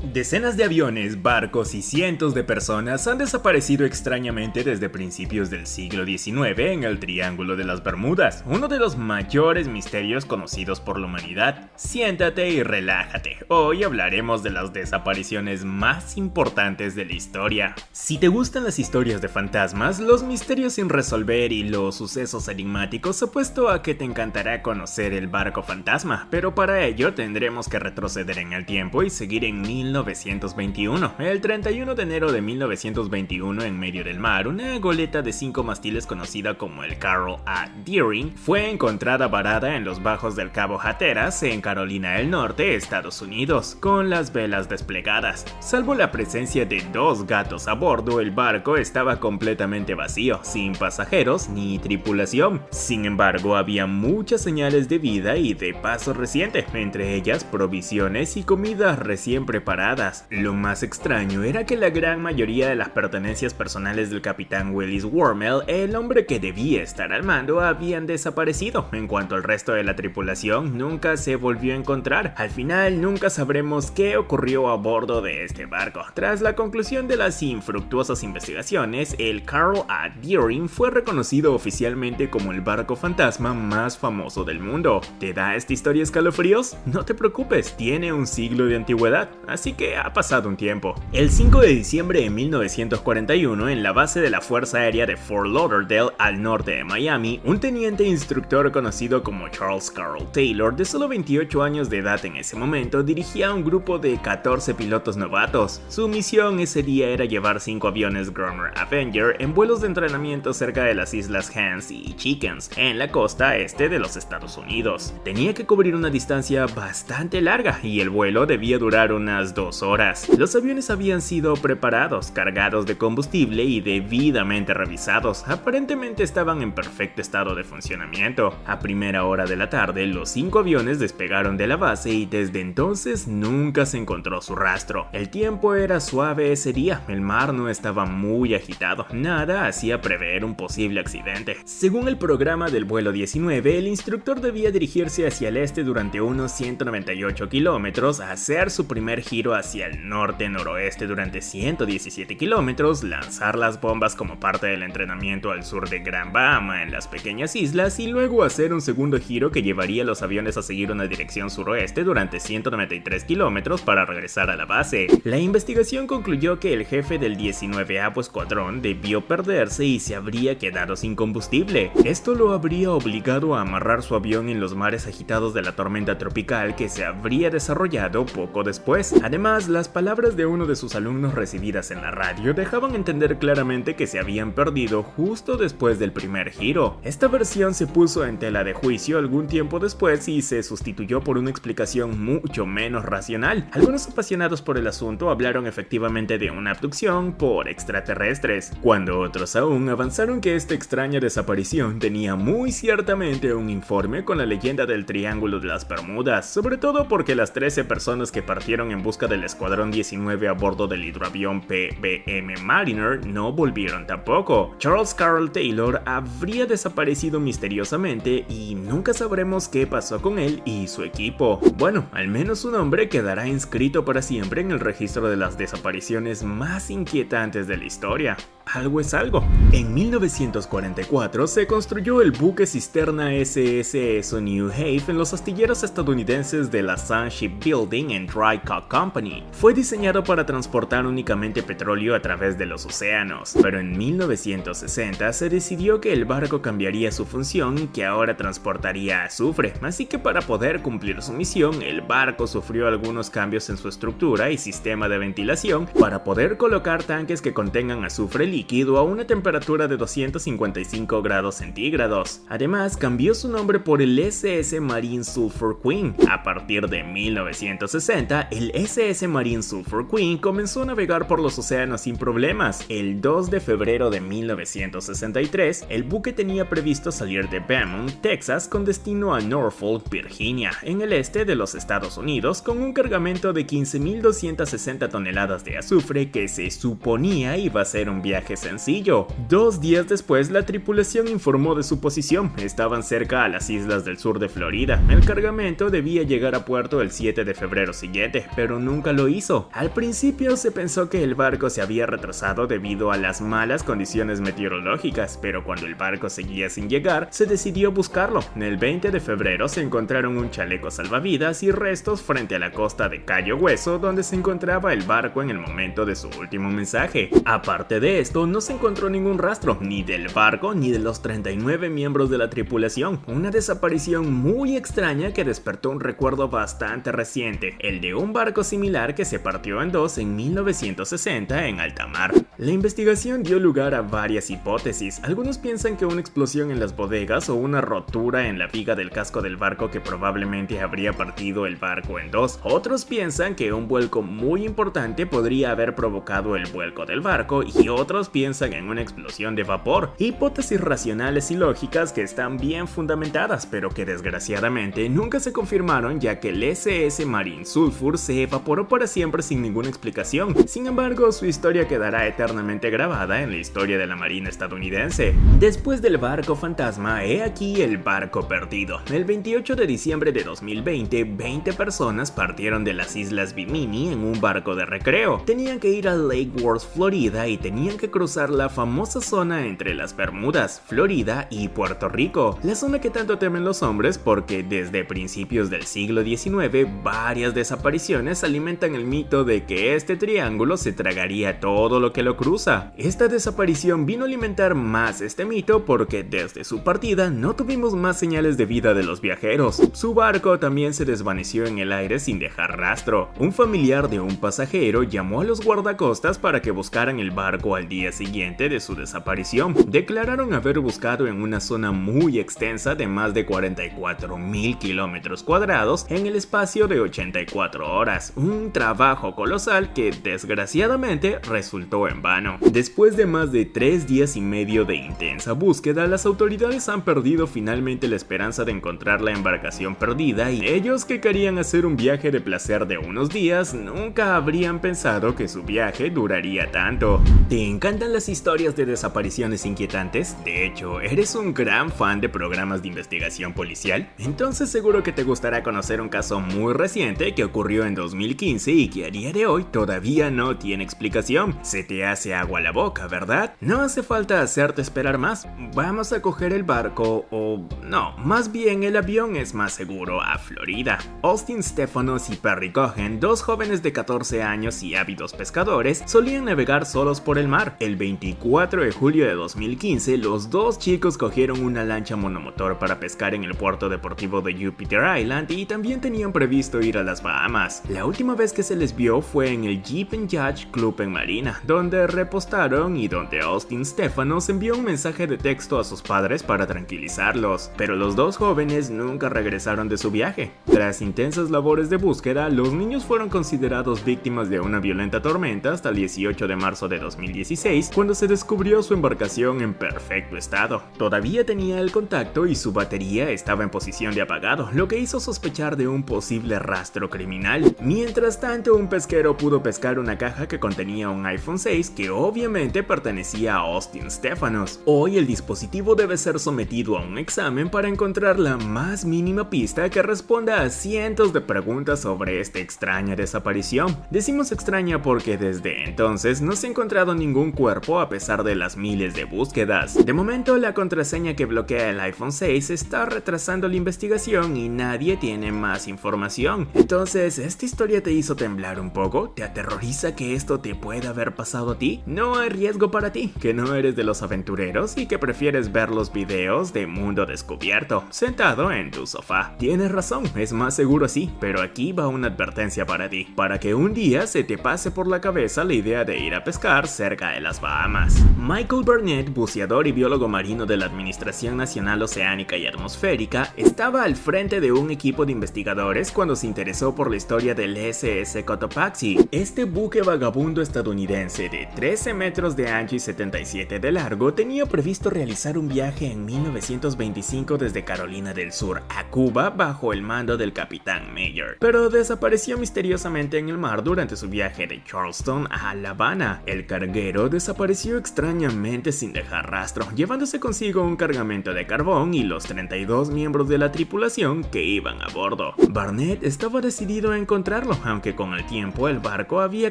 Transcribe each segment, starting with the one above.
Decenas de aviones, barcos y cientos de personas han desaparecido extrañamente desde principios del siglo XIX en el Triángulo de las Bermudas, uno de los mayores misterios conocidos por la humanidad. Siéntate y relájate, hoy hablaremos de las desapariciones más importantes de la historia. Si te gustan las historias de fantasmas, los misterios sin resolver y los sucesos enigmáticos, apuesto a que te encantará conocer el barco fantasma, pero para ello tendremos que retroceder en el tiempo y seguir en 1921. El 31 de enero de 1921, en medio del mar, una goleta de 5 mástiles conocida como el Carroll A. Deering fue encontrada varada en los bajos del Cabo Hatteras, en Carolina del Norte, Estados Unidos, con las velas desplegadas. Salvo la presencia de 2 gatos a bordo, el barco estaba completamente vacío, sin pasajeros ni tripulación. Sin embargo, había muchas señales de vida y de paso reciente, entre ellas provisiones y comidas recién preparadas. Lo más extraño era que la gran mayoría de las pertenencias personales del capitán Willis Wormel, el hombre que debía estar al mando, habían desaparecido. En cuanto al resto de la tripulación, nunca se volvió a encontrar. Al final, nunca sabremos qué ocurrió a bordo de este barco. Tras la conclusión de las infructuosas investigaciones, el Carroll A. Deering fue reconocido oficialmente como el barco fantasma más famoso del mundo. ¿Te da esta historia escalofríos? No te preocupes, tiene un siglo de antigüedad, así que ha pasado un tiempo. El 5 de diciembre de 1941, en la base de la Fuerza Aérea de Fort Lauderdale, al norte de Miami, un teniente instructor conocido como Charles Carroll Taylor, de solo 28 años de edad en ese momento, dirigía a un grupo de 14 pilotos novatos. Su misión ese día era llevar 5 aviones Grumman Avenger en vuelos de entrenamiento cerca de las islas Hans y Chickens, en la costa este de los Estados Unidos. Tenía que cubrir una distancia bastante larga y el vuelo debía durar unas 2 horas. Los aviones habían sido preparados, cargados de combustible y debidamente revisados. Aparentemente estaban en perfecto estado de funcionamiento. A primera hora de la tarde, los 5 aviones despegaron de la base y desde entonces nunca se encontró su rastro. El tiempo era suave ese día, el mar no estaba muy agitado, nada hacía prever un posible accidente. Según el programa del vuelo 19, el instructor debía dirigirse hacia el este durante unos 198 kilómetros, hacer su primer giro hacia el norte-noroeste durante 117 kilómetros, lanzar las bombas como parte del entrenamiento al sur de Gran Bahama en las pequeñas islas y luego hacer un segundo giro que llevaría a los aviones a seguir una dirección suroeste durante 193 kilómetros para regresar a la base. La investigación concluyó que el jefe del 19º escuadrón debió perderse y se habría quedado sin combustible. Esto lo habría obligado a amarrar su avión en los mares agitados de la tormenta tropical que se habría desarrollado poco después. Además, las palabras de uno de sus alumnos recibidas en la radio dejaban entender claramente que se habían perdido justo después del primer giro. Esta versión se puso en tela de juicio algún tiempo después y se sustituyó por una explicación mucho menos racional. Algunos apasionados por el asunto hablaron efectivamente de una abducción por extraterrestres, cuando otros aún avanzaron que esta extraña desaparición tenía muy ciertamente un informe con la leyenda del Triángulo de las Bermudas, sobre todo porque las 13 personas que partieron en busca del Escuadrón 19 a bordo del hidroavión PBM Mariner no volvieron tampoco. Charles Carroll Taylor habría desaparecido misteriosamente y nunca sabremos qué pasó con él y su equipo. Bueno, al menos su nombre quedará inscrito para siempre en el registro de las desapariciones más inquietantes de la historia. Algo es algo. En 1944 se construyó el buque cisterna SSS New Haven en los astilleros estadounidenses de la Sun Shipbuilding and Dry Dock Company. Fue diseñado para transportar únicamente petróleo a través de los océanos, pero en 1960 se decidió que el barco cambiaría su función y que ahora transportaría azufre, así que para poder cumplir su misión, el barco sufrió algunos cambios en su estructura y sistema de ventilación para poder colocar tanques que contengan azufre líquido a una temperatura de 255 grados centígrados. Además, cambió su nombre por el SS Marine Sulphur Queen. A partir de 1960, el SS Marine Sulphur Queen comenzó a navegar por los océanos sin problemas. El 2 de febrero de 1963, el buque tenía previsto salir de Beaumont, Texas, con destino a Norfolk, Virginia, en el este de los Estados Unidos, con un cargamento de 15.260 toneladas de azufre que se suponía iba a ser un viaje sencillo. 2 días después, la tripulación informó de su posición. Estaban cerca a las islas del sur de Florida. El cargamento debía llegar a puerto el 7 de febrero siguiente, pero nunca lo hizo. Al principio se pensó que el barco se había retrasado debido a las malas condiciones meteorológicas, pero cuando el barco seguía sin llegar, se decidió buscarlo. El 20 de febrero se encontraron un chaleco salvavidas y restos frente a la costa de Cayo Hueso, donde se encontraba el barco en el momento de su último mensaje. Aparte de esto, no se encontró ningún rastro, ni del barco ni de los 39 miembros de la tripulación. Una desaparición muy extraña que despertó un recuerdo bastante reciente, el de un barco similar que se partió en dos en 1960 en alta mar. La investigación dio lugar a varias hipótesis. Algunos piensan que una explosión en las bodegas o una rotura en la viga del casco del barco que probablemente habría partido el barco en dos. Otros piensan que un vuelco muy importante podría haber provocado el vuelco del barco, y otros piensan en una explosión de vapor. Hipótesis racionales y lógicas que están bien fundamentadas, pero que desgraciadamente nunca se confirmaron, ya que el SS Marine Sulphur se evaporó para siempre sin ninguna explicación. Sin embargo, su historia quedará eternamente grabada en la historia de la Marina estadounidense. Después del barco fantasma, he aquí el barco perdido. El 28 de diciembre de 2020, 20 personas partieron de las Islas Bimini en un barco de recreo. Tenían que ir a Lake Worth, Florida, y tenían que cruzar la famosa zona entre las Bermudas, Florida y Puerto Rico. La zona que tanto temen los hombres porque desde principios del siglo XIX varias desapariciones alimentan el mito de que este triángulo se tragaría todo lo que lo cruza. Esta desaparición vino a alimentar más este mito porque desde su partida no tuvimos más señales de vida de los viajeros. Su barco también se desvaneció en el aire sin dejar rastro. Un familiar de un pasajero llamó a los guardacostas para que buscaran el barco al día siguiente de su desaparición. Declararon haber buscado en una zona muy extensa de más de 44,000 kilómetros cuadrados en el espacio de 84 horas. Un trabajo colosal que desgraciadamente resultó en vano. Después de más de 3 días y medio de intensa búsqueda, las autoridades han perdido finalmente la esperanza de encontrar la embarcación perdida, y ellos, que querían hacer un viaje de placer de unos días, nunca habrían pensado que su viaje duraría tanto. ¿Te encantan las historias de desapariciones inquietantes? De hecho, ¿eres un gran fan de programas de investigación policial? Entonces seguro que te gustará conocer un caso muy reciente que ocurrió en 2015 y que a día de hoy todavía no tiene explicación. Se te hace agua la boca, ¿verdad? No hace falta hacerte esperar más. Vamos a coger el barco, o no, más bien el avión es más seguro, a Florida. Austin Stephanos y Perry Cohen, dos jóvenes de 14 años y ávidos pescadores, solían navegar solos por el mar. El 24 de julio de 2015, los dos chicos cogieron una lancha monomotor para pescar en el puerto deportivo de Jupiter Island y también tenían previsto ir a las Bahamas. La última vez que se les vio fue en el Jeep and Yacht Club en Marina, donde repostaron y donde Austin Stephanos envió un mensaje de texto a sus padres para tranquilizarlos, pero los dos jóvenes nunca regresaron de su viaje. Tras intensas labores de búsqueda, los niños fueron considerados víctimas de una violenta tormenta hasta el 18 de marzo de 2016, cuando se descubrió su embarcación en perfecto estado. Todavía tenía el contacto y su batería estaba en posición de apagado, lo que hizo sospechar de un posible rastro criminal. Mientras tanto, un pesquero pudo pescar una caja que contenía un iPhone 6 que obviamente pertenecía a Austin Stephanos. Hoy el dispositivo debe ser sometido a un examen para encontrar la más mínima pista que responda a cientos de preguntas sobre esta extraña desaparición. Decimos extraña porque desde entonces no se ha encontrado ningún cuerpo a pesar de las miles de búsquedas. De momento, la contraseña que bloquea el iPhone 6 está retrasando la investigación y nadie tiene más información. Entonces, ¿esta historia te hizo temblar un poco? ¿Te aterroriza que esto te pueda haber pasado a ti? No hay riesgo para ti, que no eres de los aventureros y que prefieres ver los videos de Mundo Descubierto, sentado en tu sofá. Tienes razón, es más seguro así, pero aquí va una advertencia para ti, para que un día se te pase por la cabeza la idea de ir a pescar cerca de las Bahamas. Michael Burnett, buceador y biólogo marino de la Administración Nacional Oceánica y Atmosférica, estaba al frente de un equipo de investigadores cuando se interesó por la historia del SS Cotopaxi. Este buque vagabundo estadounidense de 13 metros de ancho y 77 de largo tenía previsto realizar un viaje en 1925 desde Carolina del Sur a Cuba bajo el mando del capitán Mayer, pero desapareció misteriosamente en el mar durante su viaje de Charleston a La Habana. El carguero desapareció extrañamente sin dejar rastro, llevándose consigo un cargamento de carbón y los 32 miembros de la tripulación que iban a bordo. Barnett estaba decidido a encontrarlo, aunque con el tiempo el barco había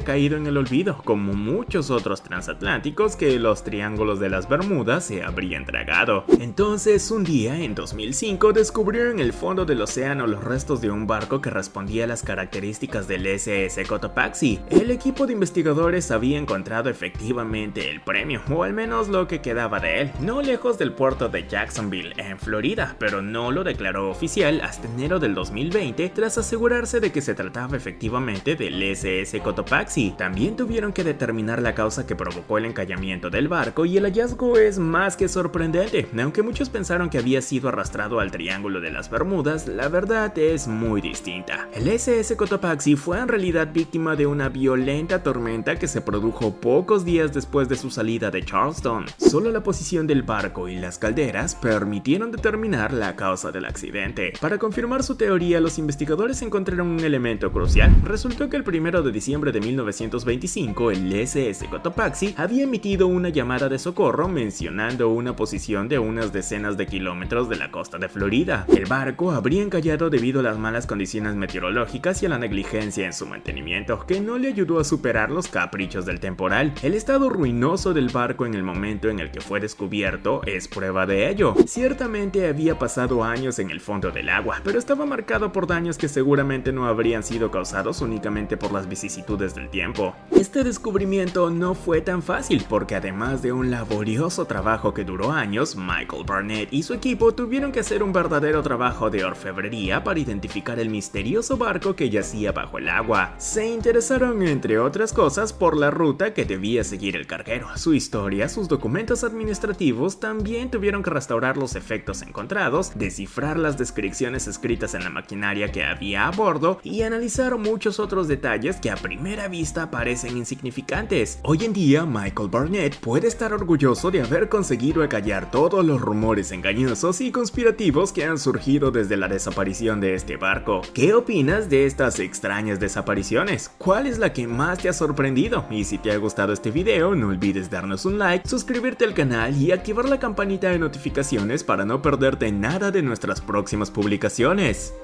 caído en el olvido, como muchos otros transatlánticos que los Triángulos de las Bermudas se habrían tragado. Entonces, un día en 2005 descubrieron en el fondo del océano los restos de un barco que respondía a las características del SS Cotopaxi. El equipo de investigadores había encontrado efectivamente el premio, o al menos lo que quedaba de él, no lejos del puerto de Jacksonville, en Florida, pero no lo declaró oficial hasta enero del 2020 tras asegurarse de que se trataba efectivamente del SS Cotopaxi. También tuvieron que determinar la causa que provocó el encallamiento del barco y el hallazgo es más que sorprendente. Aunque muchos pensaron que había sido arrastrado al Triángulo de las Bermudas, la verdad es muy distinta. El SS Cotopaxi fue en realidad víctima de una violenta tormenta que se produjo pocos días después de su salida de Charleston. Solo la posición del barco y las calderas permitieron determinar la causa del accidente. Para confirmar su teoría, los investigadores encontraron un elemento crucial. Resultó que el 1 de diciembre de 1925, el SS Cotopaxi había emitido una llamada de socorro mencionando una posición de unas decenas de kilómetros de la costa de Florida. El barco habría encallado debido a las malas condiciones meteorológicas y a la negligencia en su mantenimiento, que no le ayudó a superar los caprichos del temporal. El estado ruinoso del barco en el momento en el que fue descubierto es prueba de ello. Ciertamente había pasado años en el fondo del agua, pero estaba marcado por daños que seguramente no habrían sido causados únicamente por las vicisitudes del tiempo. Este descubrimiento no fue tan fácil, porque además de un laborioso trabajo que duró años, Michael Barnett y su equipo tuvieron que hacer un verdadero trabajo de orfebrería para identificar el misterioso barco que yacía bajo el agua. Se interesaron, entre otras cosas, por la ruta que debía seguir el carguero, su historia, sus documentos administrativos. También tuvieron que restaurar los efectos encontrados, descifrar las descripciones escritas en la maquinaria que había a bordo y analizar muchos otros detalles que a primera vista parecen insignificantes. Hoy en día, Michael Barnett puede estar orgulloso de haber conseguido acallar todos los rumores engañosos y conspirativos que han surgido desde la desaparición de este barco. ¿Qué opinas de estas extrañas desapariciones? ¿Cuál es la que más te ha sorprendido? Y si te ha gustado este video, no olvides darnos un like, suscribirte al canal y activar la campanita de notificaciones para no perderte nada de nuestras próximas publicaciones.